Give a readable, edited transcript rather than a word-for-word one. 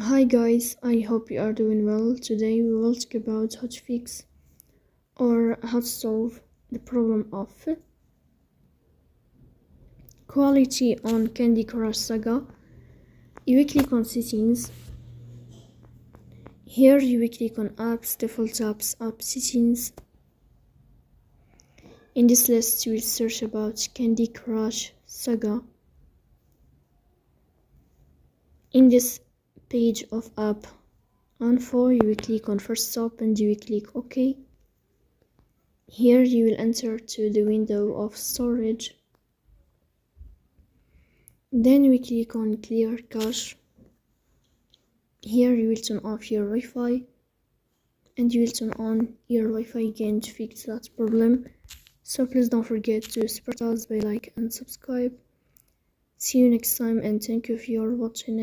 Hi guys, I hope you are doing well. Today we will talk about how to fix or how to solve the problem of quality on Candy Crush Saga. You will click on settings. Here you will click on apps, default apps, app settings. In this list you will search about Candy Crush Saga. In this page of app info you will click on first stop and you will click OK. Here you will enter to the window of storage. Then we click on clear cache. Here you will turn off your Wi-Fi and you will turn on your Wi-Fi again to fix that problem. So please don't forget to support us by like and subscribe. See you next time and thank you for watching.